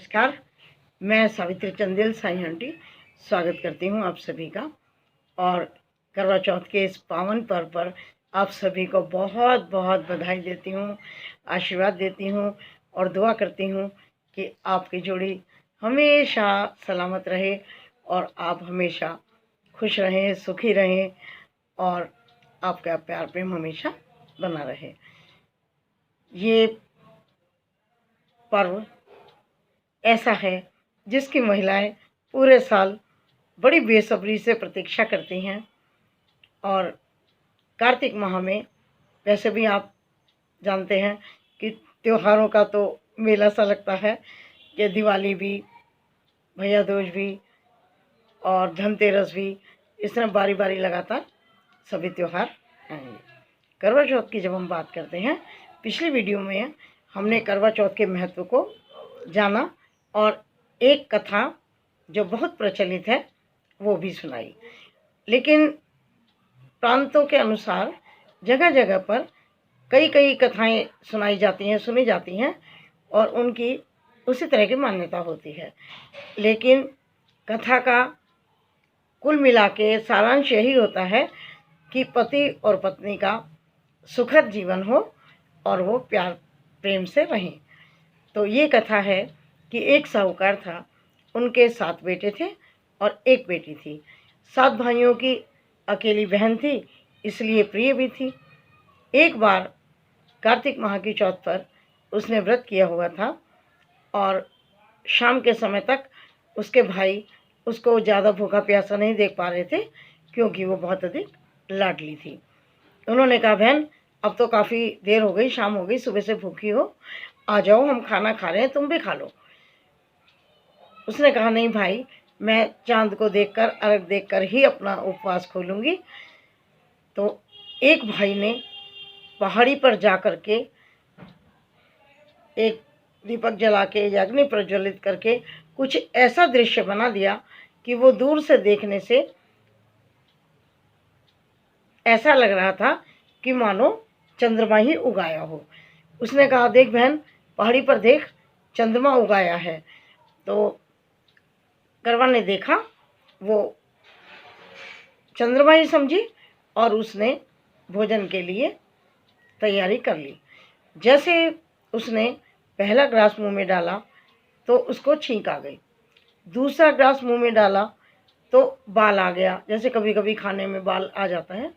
नमस्कार। मैं सावित्री चंदेल साई आंटी स्वागत करती हूँ आप सभी का। और करवा चौथ के इस पावन पर्व पर आप सभी को बहुत बहुत बधाई देती हूँ, आशीर्वाद देती हूँ और दुआ करती हूँ कि आपकी जोड़ी हमेशा सलामत रहे और आप हमेशा खुश रहें, सुखी रहें और आपका प्यार प्रेम हमेशा बना रहे। ये पर्व ऐसा है जिसकी महिलाएं पूरे साल बड़ी बेसब्री से प्रतीक्षा करती हैं। और कार्तिक माह में वैसे भी आप जानते हैं कि त्योहारों का तो मेला सा लगता है कि दिवाली भी, भैया दूज भी और धनतेरस भी, इस तरह बारी बारी लगातार सभी त्यौहार आएंगे। करवा चौथ की जब हम बात करते हैं, पिछली वीडियो में हमने करवा चौथ के महत्व को जाना और एक कथा जो बहुत प्रचलित है वो भी सुनाई। लेकिन प्रांतों के अनुसार जगह जगह पर कई कई कथाएं सुनाई जाती हैं, सुनी जाती हैं और उनकी उसी तरह की मान्यता होती है। लेकिन कथा का कुल मिला के सारांश यही होता है कि पति और पत्नी का सुखद जीवन हो और वो प्यार प्रेम से रहें। तो ये कथा है कि एक साहूकार था, उनके 7 बेटे थे और एक बेटी थी। 7 भाइयों की अकेली बहन थी, इसलिए प्रिय भी थी। एक बार कार्तिक माह की चौथ पर उसने व्रत किया हुआ था और शाम के समय तक उसके भाई उसको ज़्यादा भूखा प्यासा नहीं देख पा रहे थे, क्योंकि वो बहुत अधिक लाडली थी। उन्होंने कहा, बहन अब तो काफ़ी देर हो गई, शाम हो गई, सुबह से भूखी हो, आ जाओ, हम खाना खा रहे हैं, तुम भी खा लो। उसने कहा, नहीं भाई, मैं चांद को देखकर, अर्घ देखकर ही अपना उपवास खोलूंगी। तो एक भाई ने पहाड़ी पर जा कर के एक दीपक जला के या अग्नि प्रज्वलित करके कुछ ऐसा दृश्य बना दिया कि वो दूर से देखने से ऐसा लग रहा था कि मानो चंद्रमा ही उगाया हो। उसने कहा, देख बहन, पहाड़ी पर देख, चंद्रमा उगाया है। तो करवा ने देखा, वो चंद्रमा ही समझी और उसने भोजन के लिए तैयारी कर ली। जैसे उसने पहला ग्रास मुंह में डाला तो उसको छींक आ गई। दूसरा ग्रास मुंह में डाला तो बाल आ गया, जैसे कभी कभी खाने में बाल आ जाता है।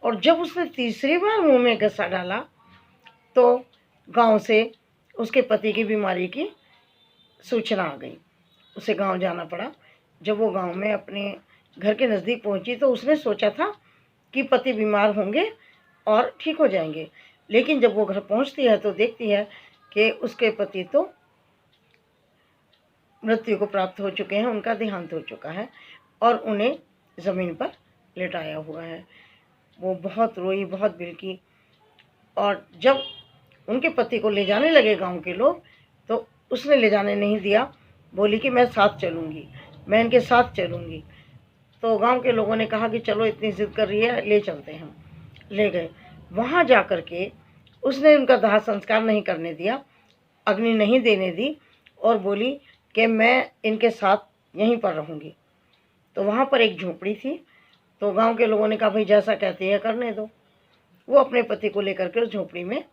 और जब उसने तीसरी बार मुंह में गसा डाला तो गांव से उसके पति की बीमारी की सूचना आ गई। उसे गांव जाना पड़ा। जब वो गांव में अपने घर के नज़दीक पहुंची तो उसने सोचा था कि पति बीमार होंगे और ठीक हो जाएंगे। लेकिन जब वो घर पहुंचती है तो देखती है कि उसके पति तो मृत्यु को प्राप्त हो चुके हैं, उनका देहांत हो चुका है और उन्हें ज़मीन पर लेटाया हुआ है। वो बहुत रोई, बहुत बिलकी। और जब उनके पति को ले जाने लगे गांव के लोग तो उसने ले जाने नहीं दिया, बोली कि मैं साथ चलूँगी, मैं इनके साथ चलूँगी। तो गांव के लोगों ने कहा कि चलो, इतनी ज़िद कर रही है, ले चलते हैं। ले गए। वहाँ जा कर के उसने उनका दाह संस्कार नहीं करने दिया, अग्नि नहीं देने दी और बोली कि मैं इनके साथ यहीं पर रहूँगी। तो वहाँ पर एक झोपड़ी थी। तो गांव के लोगों ने कहा, भाई जैसा कहती है करने दो। वो अपने पति को लेकर के उस झोपड़ी में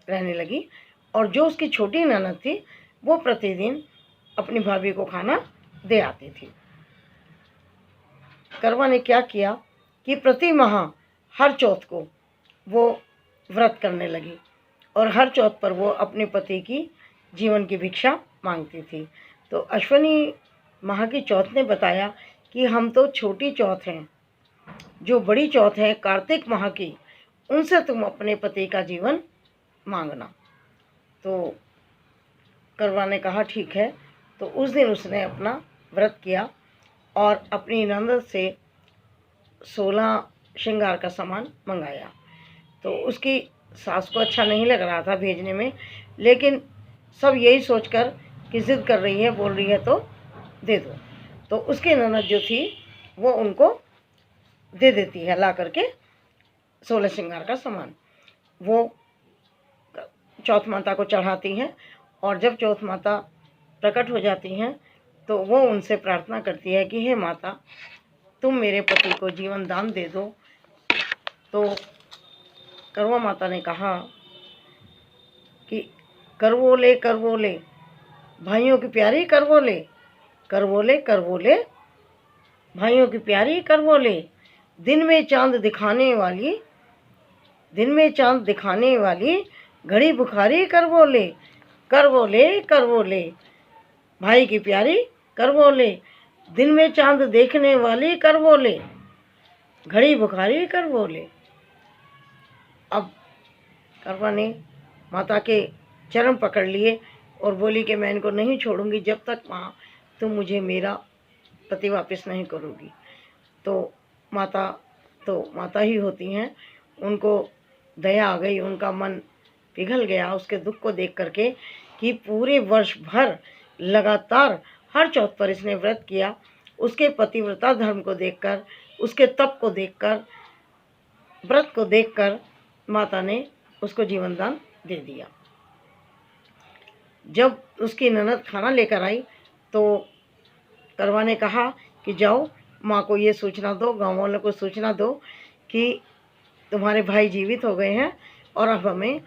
रहने लगी। और जो उसकी छोटी ननद थी वो प्रतिदिन अपनी भाभी को खाना दे आती थी। करवा ने क्या किया कि प्रति माह हर चौथ को वो व्रत करने लगी और हर चौथ पर वो अपने पति की जीवन की भिक्षा मांगती थी। तो अश्विनी माह की चौथ ने बताया कि हम तो छोटी चौथ हैं, जो बड़ी चौथ है कार्तिक माह की, उनसे तुम अपने पति का जीवन मांगना। तो करवा ने कहा, ठीक है। तो उस दिन उसने अपना व्रत किया और अपनी ननद से 16 श्रृंगार का सामान मंगाया। तो उसकी सास को अच्छा नहीं लग रहा था भेजने में, लेकिन सब यही सोचकर कि जिद कर रही है, बोल रही है तो दे दो। तो उसकी ननद जो थी वो उनको दे देती है ला करके 16 श्रृंगार का सामान। वो चौथ माता को चढ़ाती हैं और जब चौथ माता प्रकट हो जाती हैं तो वो उनसे प्रार्थना करती है कि हे माता, तुम मेरे पति को जीवन दान दे दो। तो करवा माता ने कहा कि करवोले करवोले, भाइयों की प्यारी करवोले, करवोले करवोले, भाइयों की प्यारी करवोले, दिन में चांद दिखाने वाली, दिन में चांद दिखाने वाली, घड़ी बुखारी करवोले, करवोले करवोले, भाई की प्यारी करवोले, दिन में चांद देखने वाली करवोले, घड़ी बुखारी करवोले। अब करवा ने माता के चरण पकड़ लिए और बोली कि मैं इनको नहीं छोड़ूंगी जब तक माँ तुम मुझे मेरा पति वापस नहीं करोगी। तो माता ही होती हैं, उनको दया आ गई, उनका मन पिघल गया उसके दुख को देख करके कि पूरे वर्ष भर लगातार हर चौथ पर इसने व्रत किया। उसके पतिव्रता धर्म को देखकर, उसके तप को देखकर, व्रत को देखकर माता ने उसको जीवन दान दे दिया। जब उसकी ननद खाना लेकर आई तो करवा ने कहा कि जाओ माँ को ये सूचना दो, गाँव वालों को सूचना दो कि तुम्हारे भाई जीवित हो गए हैं और अब हमें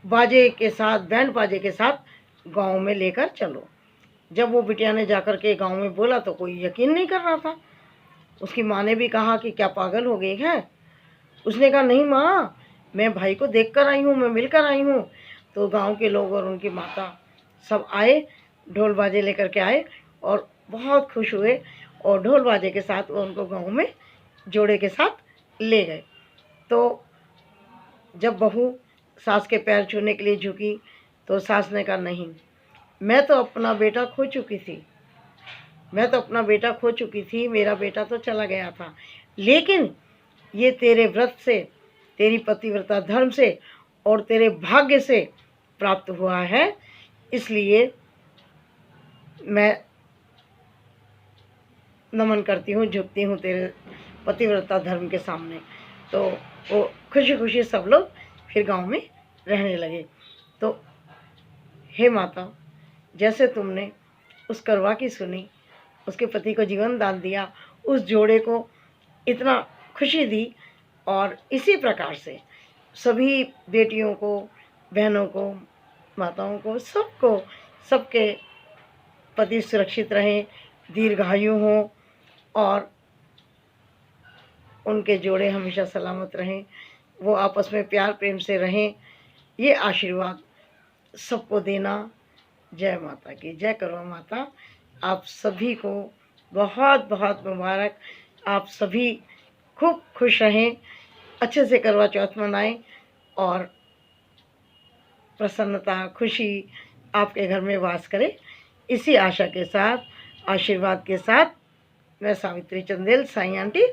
बाजे के साथ, बैंड बाजे के साथ गांव में लेकर चलो। जब वो बिटिया ने जाकर के गांव में बोला तो कोई यकीन नहीं कर रहा था। उसकी माँ ने भी कहा कि क्या पागल हो गई है? उसने कहा नहीं माँ, मैं भाई को देख कर आई हूँ, मैं मिलकर आई हूँ। तो गांव के लोग और उनकी माता सब आए, ढोल बाजे लेकर के आए और बहुत खुश हुए और ढोल बाजे के साथ वो उनको गांव में जोड़े के साथ ले गए। तो जब बहू सास के पैर छूने के लिए झुकी तो सास ने कहा नहीं, मैं तो अपना बेटा खो चुकी थी, मैं तो अपना बेटा खो चुकी थी, मेरा बेटा तो चला गया था, लेकिन ये तेरे व्रत से, तेरी पतिव्रता धर्म से और तेरे भाग्य से प्राप्त हुआ है, इसलिए मैं नमन करती हूँ, झुकती हूँ तेरे पतिव्रता धर्म के सामने। तो वो खुशी खुशी सब लोग फिर गांव में रहने लगे। तो हे माता, जैसे तुमने उस करवा की सुनी, उसके पति को जीवन दान दिया, उस जोड़े को इतना खुशी दी, और इसी प्रकार से सभी बेटियों को, बहनों को, माताओं को, सबको, सबके पति सुरक्षित रहें, दीर्घायु हों और उनके जोड़े हमेशा सलामत रहें, वो आपस में प्यार प्रेम से रहें, ये आशीर्वाद सबको देना। जय माता की जय। करवा माता आप सभी को बहुत बहुत मुबारक। आप सभी खूब खुश रहें, अच्छे से करवा चौथ मनाएं और प्रसन्नता, खुशी आपके घर में वास करे। इसी आशा के साथ, आशीर्वाद के साथ मैं सावित्री चंदेल, साई आंटी,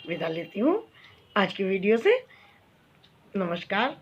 विदा लेती हूँ आज की वीडियो से। नमस्कार।